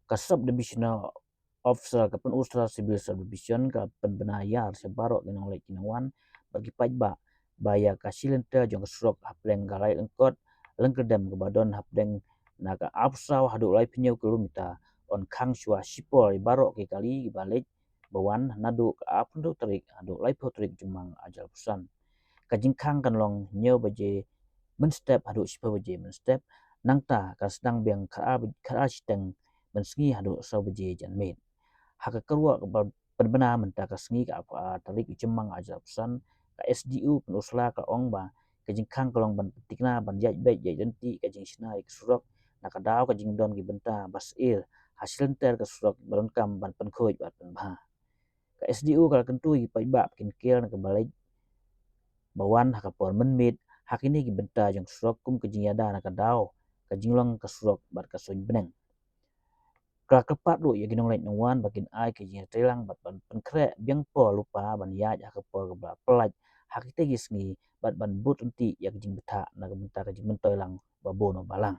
ka subdivisional officer ka penusra civil subdivision ka penbenayar sebarok ginong lek kinawan bagi pajba baya ka silenter jong srok hapleng galai engkot lengkedem ke badon hapleng naga apsaw hadu lai pinyo kilomita on khang shwa sipol barok ke kali balik bawan nadu ka apndo terik hadu lai potrik jumang ajal pusan kajing khang kan long nyo baje men step hadu sipa baje men step nangta ka sedang biang khara siteng mensengi hadu saw baje janmet haka kerwa penbena menta ka sengi ka apa terik jumang ajal pusan ka SDU penusla ka ongba kajing khang kalong ban tikna ban jaj baik jaj denti kajing sinai ke surok nakadaw kajing don gi benta basir hasil ter ke surok balon kam ban penkhoj bat penbha ka SDU kal kentu gi pajba kin kel na ke balik bawan haka por menmit hakini gi benta jong surok kum kajing yada nakadaw kajing long ke surok bat ka soin beneng kala kepat lu ya ginong lait nongwan bakin ai kajing telang bat ban penkrek biang po lupa ban yaj haka por ke bla pelaj hakite gi sengi bat ban but enti ya kajing beta na benta kajing mentoy lang babono balang